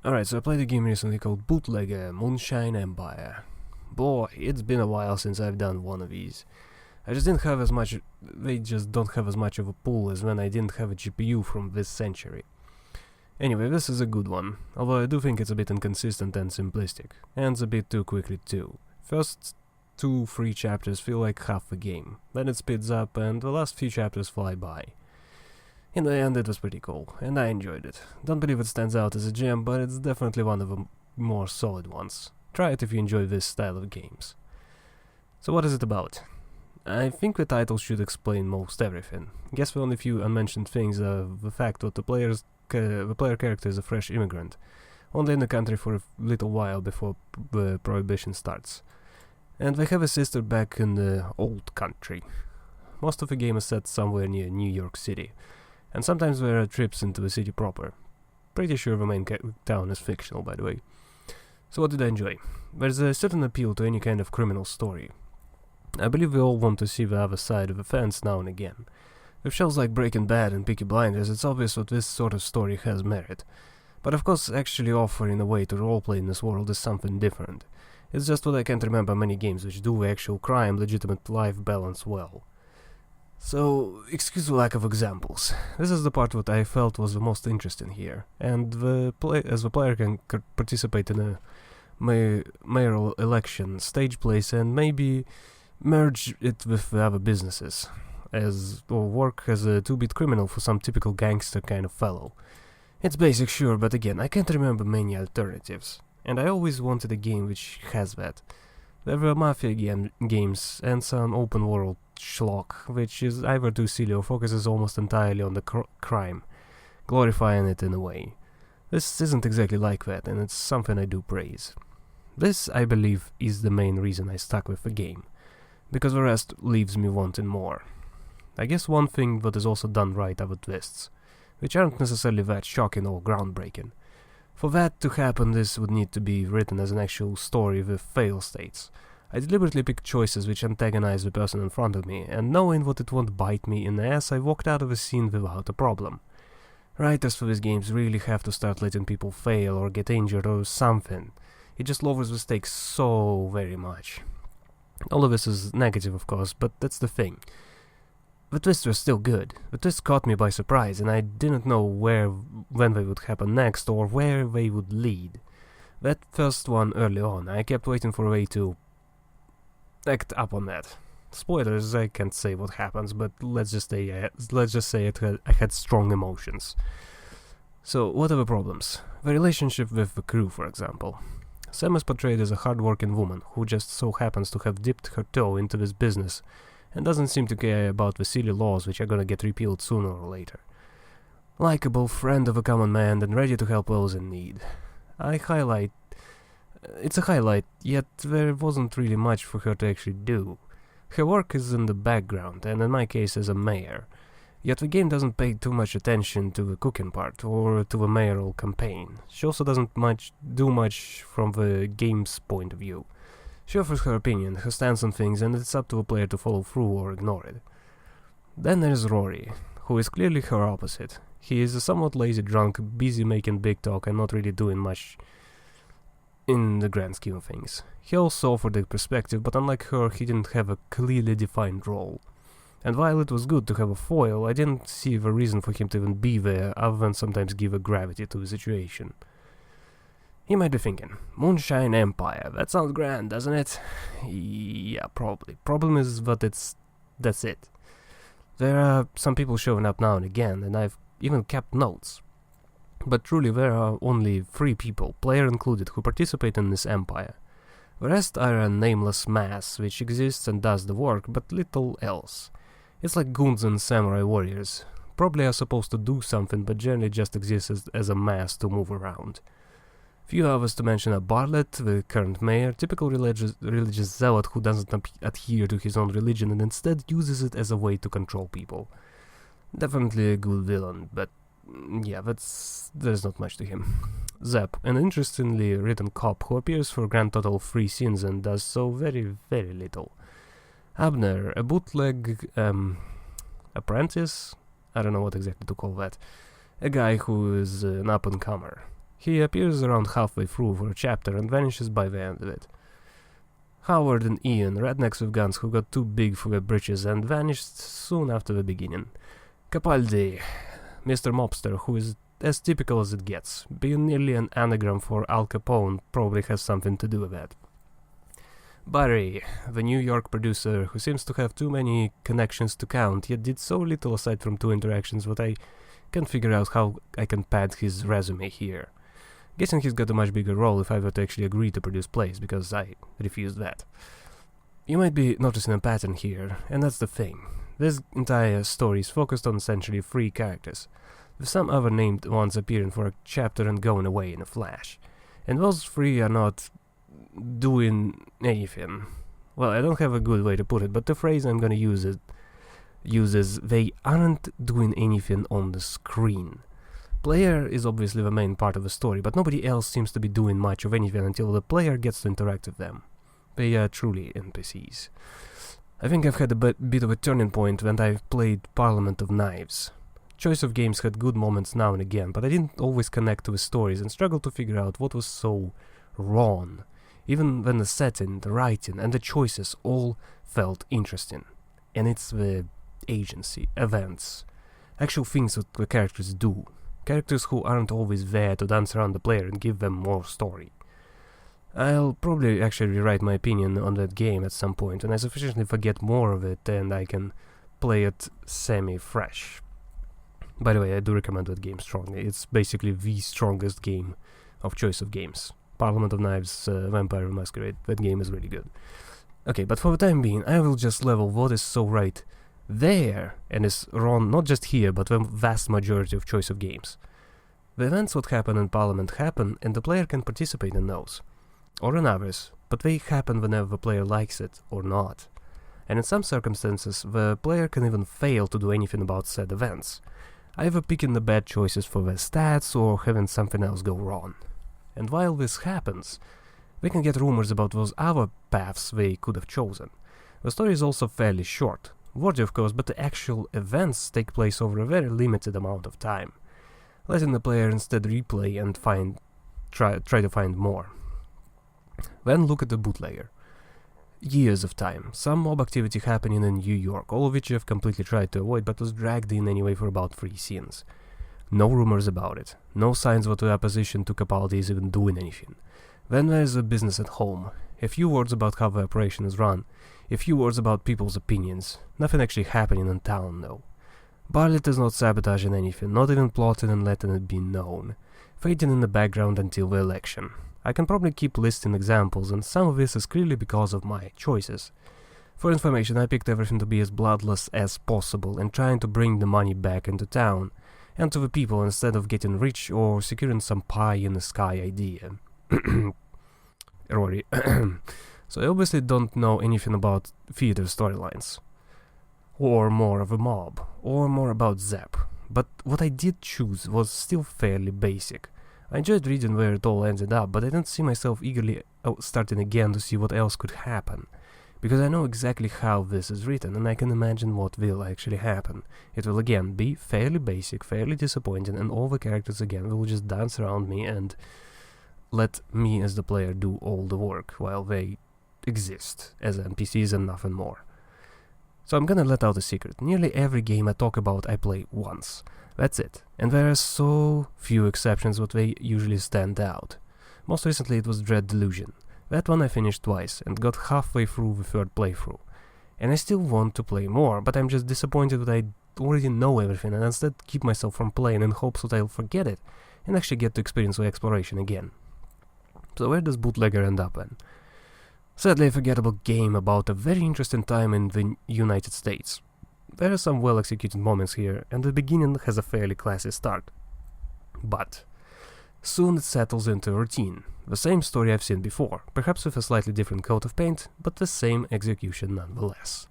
Alright, so I played a game recently called Bootlegger, Moonshine Empire. Boy, it's been a while since I've done one of these. I just didn't have as much, they just don't have as much of a pull as when I didn't have a GPU from this century. Anyway, this is a good one, although I do think it's a bit inconsistent and simplistic. Ends a bit too quickly too. First 2-3 chapters feel like half a game, then it speeds up and the last few chapters fly by. In the end, it was pretty cool, and I enjoyed it. Don't believe it stands out as a gem, but it's definitely one of the more solid ones. Try it if you enjoy this style of games. So what is it about? I think the title should explain most everything. Guess the only few unmentioned things are the fact that the player character is a fresh immigrant, only in the country for a little while before the prohibition starts. And they have a sister back in the old country. Most of the game is set somewhere near New York City, and sometimes there are trips into the city proper. Pretty sure the main town is fictional, by the way. So what did I enjoy? There's a certain appeal to any kind of criminal story. I believe we all want to see the other side of the fence now and again. With shows like Breaking Bad and Peaky Blinders, it's obvious that this sort of story has merit. But of course, actually offering a way to roleplay in this world is something different. It's just that I can't remember many games which do actual crime legitimate life balance well. So, excuse the lack of examples. This is the part what I felt was the most interesting here, and as the player can participate in a mayoral election, stage plays, and maybe merge it with the other businesses, or work as a 2-bit criminal for some typical gangster kind of fellow. It's basic, sure, but again, I can't remember many alternatives, and I always wanted a game which has that. There were mafia games and some open world schlock, which is either too silly or focuses almost entirely on the crime, glorifying it in a way. This isn't exactly like that, and it's something I do praise. This, I believe, is the main reason I stuck with the game, because the rest leaves me wanting more. I guess one thing that is also done right are the twists, which aren't necessarily that shocking or groundbreaking. For that to happen, this would need to be written as an actual story with fail states. I deliberately picked choices which antagonize the person in front of me, and knowing that it won't bite me in the ass, I walked out of the scene without a problem. Writers for these games really have to start letting people fail or get injured or something. It just lowers the stakes so very much. All of this is negative, of course, but that's the thing. The twists were still good. The twist caught me by surprise, and I didn't know when they would happen next or where they would lead. That first one early on, I kept waiting for a way to act up on that. Spoilers, I can't say what happens, but let's just say I had strong emotions. So, what are the problems? The relationship with the crew, for example. Sam is portrayed as a hard-working woman who just so happens to have dipped her toe into this business and doesn't seem to care about the silly laws which are gonna get repealed sooner or later. Likeable, friend of a common man, and ready to help those in need. It's a highlight, yet there wasn't really much for her to actually do. Her work is in the background, and in my case as a mayor. Yet the game doesn't pay too much attention to the cooking part, or to the mayoral campaign. She also doesn't do much from the game's point of view. She offers her opinion, her stance on things, and it's up to the player to follow through or ignore it. Then there's Rory, who is clearly her opposite. He is a somewhat lazy drunk, busy making big talk and not really doing much in the grand scheme of things. He also offered a perspective, but unlike her, he didn't have a clearly defined role. And while it was good to have a foil, I didn't see the reason for him to even be there, other than sometimes give a gravity to the situation. You might be thinking, Moonshine Empire, that sounds grand, doesn't it? Yeah, probably. Problem is that that's it. There are some people showing up now and again, and I've even kept notes. But truly there are only 3 people, player included, who participate in this empire. The rest are a nameless mass, which exists and does the work, but little else. It's like goons and samurai warriors. Probably are supposed to do something, but generally just exist as a mass to move around. Few others to mention are Bartlett, the current mayor, typical religious zealot who doesn't adhere to his own religion and instead uses it as a way to control people. Definitely a good villain, but yeah, there's not much to him. Zep, an interestingly written cop who appears for a grand total of 3 scenes and does so very, very little. Abner, a bootleg apprentice? I don't know what exactly to call that. A guy who is an up-and-comer. He appears around halfway through for a chapter and vanishes by the end of it. Howard and Ian, rednecks with guns who got too big for their britches and vanished soon after the beginning. Capaldi, Mr. Mobster, who is as typical as it gets, being nearly an anagram for Al Capone probably has something to do with that. Barry, the New York producer, who seems to have too many connections to count, yet did so little aside from 2 interactions that I can't figure out how I can pad his resume here. Guessing he's got a much bigger role if I were to actually agree to produce plays, because I refused that. You might be noticing a pattern here, and that's the thing. This entire story is focused on essentially 3 characters, with some other named ones appearing for a chapter and going away in a flash. And those 3 are not doing anything. Well, I don't have a good way to put it, but the phrase I'm gonna use uses they aren't doing anything on the screen. Player is obviously the main part of the story, but nobody else seems to be doing much of anything until the player gets to interact with them. They are truly NPCs. I think I've had a bit of a turning point when I've played Parliament of Knives. Choice of Games had good moments now and again, but I didn't always connect to the stories and struggled to figure out what was so wrong, even when the setting, the writing, and the choices all felt interesting. And it's the agency, events, actual things that the characters do. Characters who aren't always there to dance around the player and give them more story. I'll probably actually rewrite my opinion on that game at some point when I sufficiently forget more of it and I can play it semi-fresh. By the way, I do recommend that game strongly. It's basically the strongest game of Choice of Games. Parliament of Knives, Vampire Masquerade, that game is really good. Okay, but for the time being, I will just level what is so right there and is wrong not just here, but the vast majority of Choice of Games. The events what happen in Parliament happen, and the player can participate in those. Or in others, but they happen whenever the player likes it or not. And in some circumstances, the player can even fail to do anything about said events, either picking the bad choices for their stats or having something else go wrong. And while this happens, we can get rumors about those other paths they could have chosen. The story is also fairly short, wordy of course, but the actual events take place over a very limited amount of time, letting the player instead replay and try to find more. Then look at the Bootlegger. Years of time, some mob activity happening in New York, all of which I've completely tried to avoid but was dragged in anyway for about 3 scenes. No rumors about it, no signs that the opposition to Capaldi is even doing anything. Then there's the business at home, a few words about how the operation is run, a few words about people's opinions, nothing actually happening in town though. Bartlett is not sabotaging anything, not even plotting and letting it be known, fading in the background until the election. I can probably keep listing examples, and some of this is clearly because of my choices. For information, I picked everything to be as bloodless as possible and trying to bring the money back into town, and to the people instead of getting rich or securing some pie-in-the-sky idea. Rory. So I obviously don't know anything about theater storylines, or more of a mob, or more about Zep, but what I did choose was still fairly basic. I enjoyed reading where it all ended up, but I didn't see myself eagerly starting again to see what else could happen, because I know exactly how this is written, and I can imagine what will actually happen. It will again be fairly basic, fairly disappointing, and all the characters again will just dance around me and let me as the player do all the work, while they exist as NPCs and nothing more. So I'm gonna let out a secret. Nearly every game I talk about I play once. That's it. And there are so few exceptions that they usually stand out. Most recently it was Dread Delusion. That one I finished twice and got halfway through the 3rd playthrough. And I still want to play more, but I'm just disappointed that I already know everything and instead keep myself from playing in hopes that I'll forget it and actually get to experience the exploration again. So where does Bootlegger end up then? Sadly a forgettable game about a very interesting time in the United States. There are some well-executed moments here, and the beginning has a fairly classy start. But soon it settles into a routine, the same story I've seen before, perhaps with a slightly different coat of paint, but the same execution nonetheless.